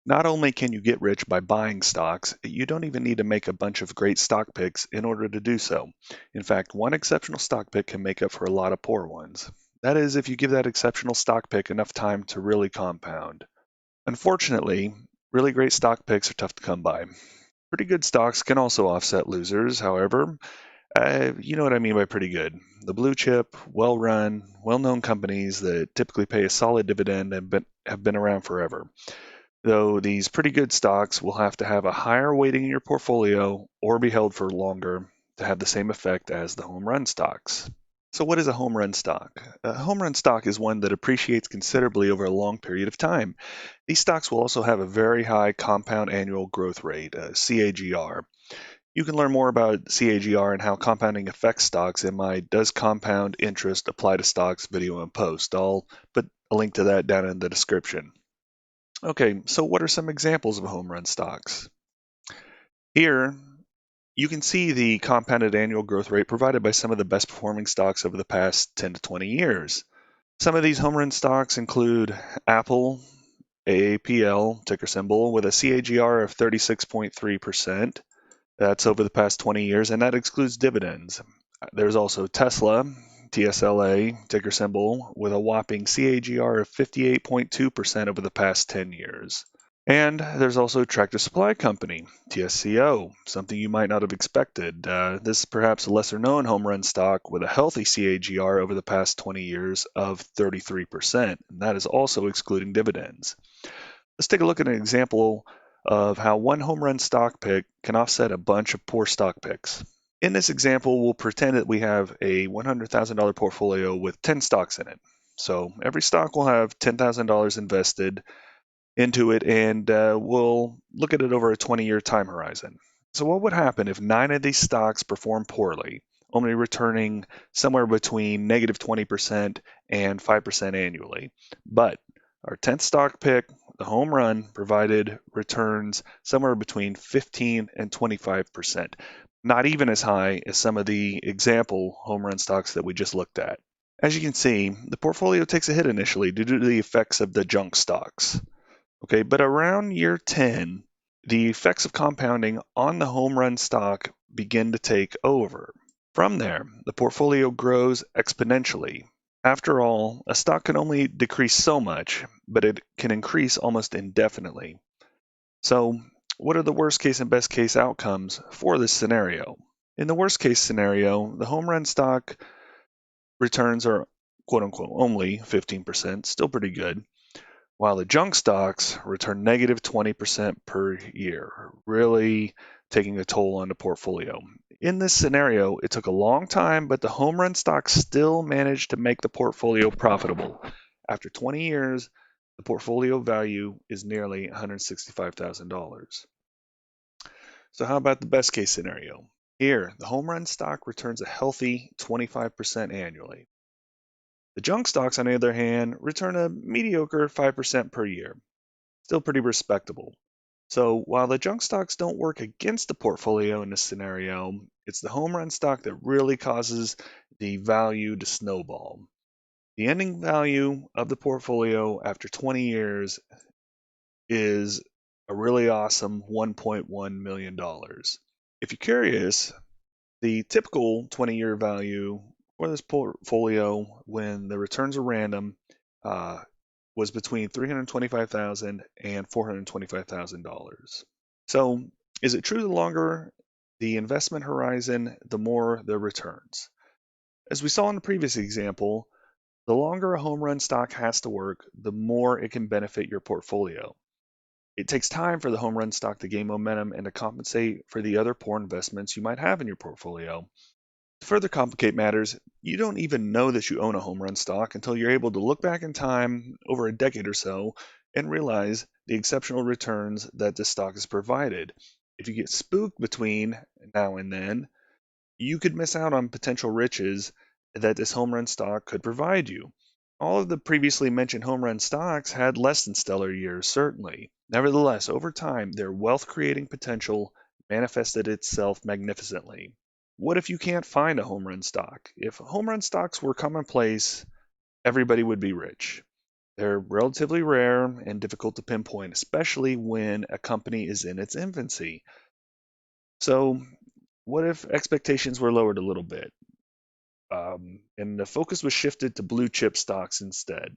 Not only can you get rich by buying stocks, you don't even need to make a bunch of great stock picks in order to do so. In fact, one exceptional stock pick can make up for a lot of poor ones. That is, if you give that exceptional stock pick enough time to really compound. Unfortunately, really great stock picks are tough to come by. Pretty good stocks can also offset losers, however. You know what I mean by pretty good. The blue chip, well run, well known companies that typically pay a solid dividend and have been around forever. Though these pretty good stocks will have to have a higher weighting in your portfolio or be held for longer to have the same effect as the home run stocks. So, what is a home run stock? A home run stock is one that appreciates considerably over a long period of time. These stocks will also have a very high compound annual growth rate, CAGR. You can learn more about CAGR and how compounding affects stocks in my Does Compound Interest Apply to Stocks video and post. I'll put a link to that down in the description. Okay, so what are some examples of home run stocks? Here, you can see the compounded annual growth rate provided by some of the best performing stocks over the past 10 to 20 years. Some of these home run stocks include Apple, AAPL, ticker symbol, with a CAGR of 36.3%. That's over the past 20 years, and that excludes dividends. There's also Tesla, TSLA, ticker symbol, with a whopping CAGR of 58.2% over the past 10 years. And there's also Tractor Supply Company, TSCO, something you might not have expected. This is perhaps a lesser known home run stock with a healthy CAGR over the past 20 years of 33%, and that is also excluding dividends. Let's take a look at an example of how one home run stock pick can offset a bunch of poor stock picks. In this example, we'll pretend that we have a $100,000 portfolio with 10 stocks in it. So every stock will have $10,000 invested into it, and we'll look at it over a 20-year time horizon. So what would happen if 9 of these stocks perform poorly, only returning somewhere between negative 20% and 5% annually? But our 10th stock pick, the home run, provided returns somewhere between 15 and 25%, not even as high as some of the example home run stocks that we just looked at. As you can see, the portfolio takes a hit initially due to the effects of the junk stocks. Okay, but around year 10, the effects of compounding on the home run stock begin to take over. From there, the portfolio grows exponentially. After all, a stock can only decrease so much, but it can increase almost indefinitely. So, what are the worst case and best case outcomes for this scenario? In the worst case scenario, the home run stock returns are quote unquote only 15%, still pretty good, while the junk stocks return negative 20% per year, really taking a toll on the portfolio. In this scenario, it took a long time, but the home run stocks still managed to make the portfolio profitable. After 20 years, the portfolio value is nearly $165,000. So, how about the best case scenario? Here, the home run stock returns a healthy 25% annually. The junk stocks, on the other hand, return a mediocre 5% per year. Still pretty respectable. So while the junk stocks don't work against the portfolio in this scenario, it's the home run stock that really causes the value to snowball. The ending value of the portfolio after 20 years is a really awesome $1.1 million. If you're curious, the typical 20-year value for this portfolio when the returns are random uh, was between $325,000 and $425,000. So, is it true the longer the investment horizon, the more the returns? As we saw in the previous example, the longer a home run stock has to work, the more it can benefit your portfolio. It takes time for the home run stock to gain momentum and to compensate for the other poor investments you might have in your portfolio. To further complicate matters, you don't even know that you own a home run stock until you're able to look back in time over a decade or so and realize the exceptional returns that this stock has provided. If you get spooked between now and then, you could miss out on potential riches that this home run stock could provide you. All of the previously mentioned home run stocks had less than stellar years, certainly. Nevertheless, over time, their wealth creating potential manifested itself magnificently. What if you can't find a home run stock? If home run stocks were commonplace, everybody would be rich. They're relatively rare and difficult to pinpoint, especially when a company is in its infancy. So, what if expectations were lowered a little bit, and the focus was shifted to blue chip stocks instead?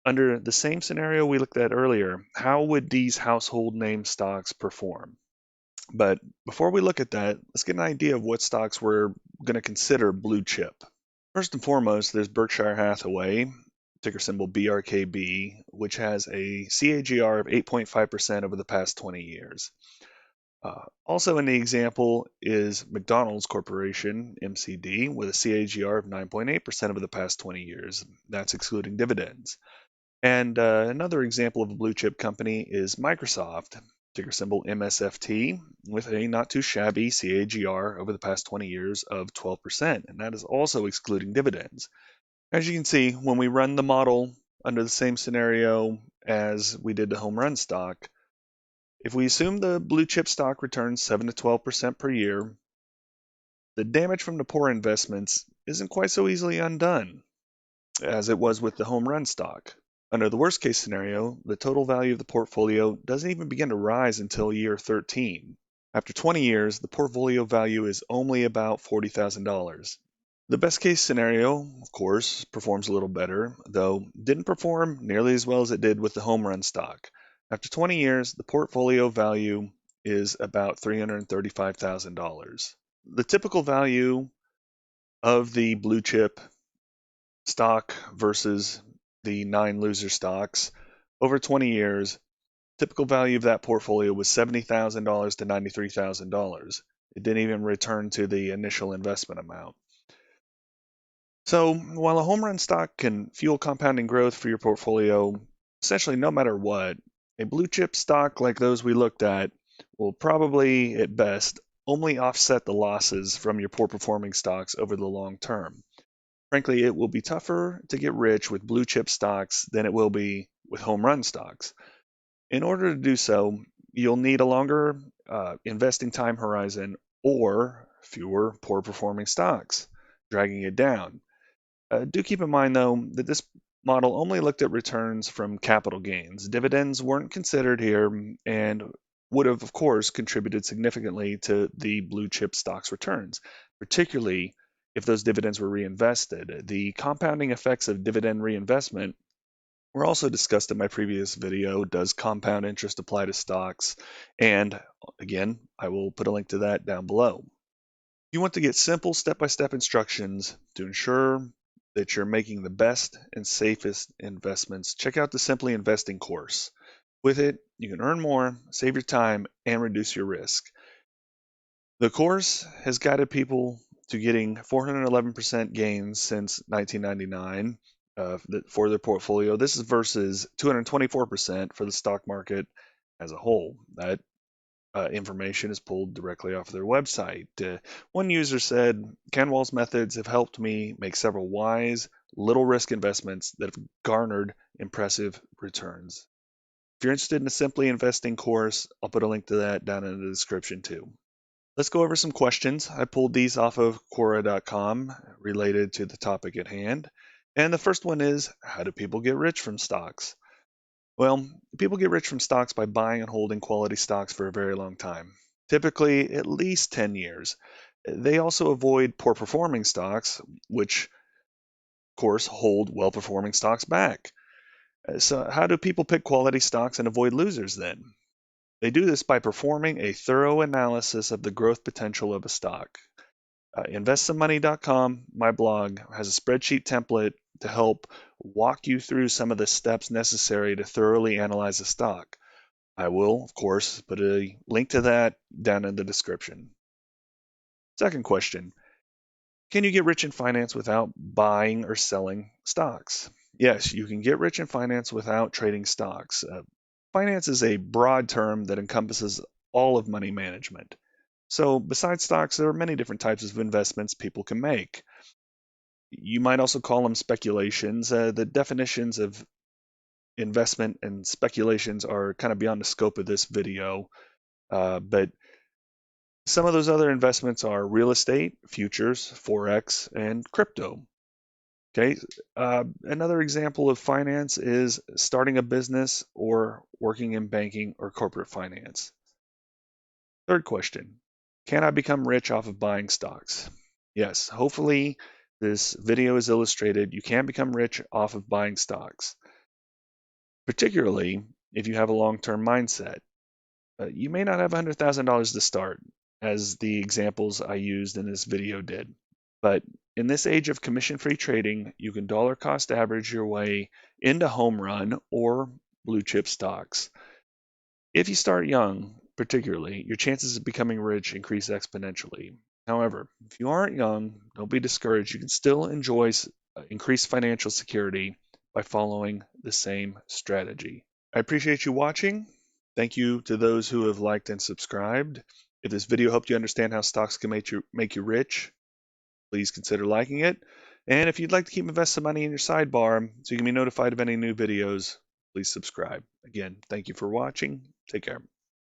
Under the same scenario we looked at earlier, how would these household name stocks perform? But before we look at that, let's get an idea of what stocks we're going to consider blue chip. First and foremost, there's Berkshire Hathaway, ticker symbol BRKB, which has a CAGR of 8.5% over the past 20 years. Also in the example is McDonald's Corporation, MCD, with a CAGR of 9.8% over the past 20 years. That's excluding dividends. And another example of a blue chip company is Microsoft, ticker symbol MSFT, with a not too shabby CAGR over the past 20 years of 12%, and that is also excluding dividends. As you can see, when we run the model under the same scenario as we did the home run stock, if we assume the blue chip stock returns 7 to 12% per year, the damage from the poor investments isn't quite so easily undone as it was with the home run stock. Under the worst case scenario, the total value of the portfolio doesn't even begin to rise until year 13. After 20 years, the portfolio value is only about $40,000. The best case scenario, of course, performs a little better, though didn't perform nearly as well as it did with the home run stock. After 20 years, the portfolio value is about $335,000. The typical value of the blue chip stock versus the 9 loser stocks over 20 years, typical value of that portfolio was $70,000 to $93,000. It didn't even return to the initial investment amount. So while a home run stock can fuel compounding growth for your portfolio, essentially no matter what, a blue chip stock like those we looked at will probably, at best, only offset the losses from your poor performing stocks over the long term. Frankly, it will be tougher to get rich with blue chip stocks than it will be with home run stocks. In order to do so, you'll need a longer investing time horizon or fewer poor performing stocks, dragging it down. Do keep in mind, though, that this model only looked at returns from capital gains. Dividends weren't considered here and would have, of course, contributed significantly to the blue chip stocks returns, particularly if those dividends were reinvested. The compounding effects of dividend reinvestment were also discussed in my previous video. Does compound interest apply to stocks? And again, I will put a link to that down below. You want to get simple step-by-step instructions to ensure that you're making the best and safest investments. Check out the Simply Investing course. With it, you can earn more, save your time, and reduce your risk. The course has guided people to getting 411% gains since 1999 for their portfolio. This is versus 224% for the stock market as a whole. That information is pulled directly off their website. One user said, Canwall's methods have helped me make several wise, little risk investments that have garnered impressive returns. If you're interested in a Simply Investing course, I'll put a link to that down in the description too. Let's go over some questions. I pulled these off of Quora.com related to the topic at hand. And the first one is, how do people get rich from stocks? Well, people get rich from stocks by buying and holding quality stocks for a very long time, typically at least 10 years. They also avoid poor performing stocks, which, of course, hold well performing stocks back. So, how do people pick quality stocks and avoid losers then? They do this by performing a thorough analysis of the growth potential of a stock. InvestSomeMoney.com, my blog, has a spreadsheet template to help walk you through some of the steps necessary to thoroughly analyze a stock. I will, of course, put a link to that down in the description. Second question, can you get rich in finance without buying or selling stocks? Yes, you can get rich in finance without trading stocks. Finance is a broad term that encompasses all of money management. So, besides stocks, there are many different types of investments people can make. You might also call them speculations. The definitions of investment and speculations are kind of beyond the scope of this video, but some of those other investments are real estate, futures, forex, and crypto. Okay, another example of finance is starting a business or working in banking or corporate finance. Third question, can I become rich off of buying stocks? Yes, hopefully this video is illustrated. You can become rich off of buying stocks, particularly if you have a long-term mindset. You may not have $100,000 to start, as the examples I used in this video did. But in this age of commission-free trading, you can dollar cost average your way into home run or blue chip stocks. If you start young, particularly, your chances of becoming rich increase exponentially. However, if you aren't young, don't be discouraged. You can still enjoy increased financial security by following the same strategy. I appreciate you watching. Thank you to those who have liked and subscribed. If this video helped you understand how stocks can make you rich, please consider liking it. And if you'd like to keep investing money in your sidebar so you can be notified of any new videos, please subscribe. Again, thank you for watching. Take care.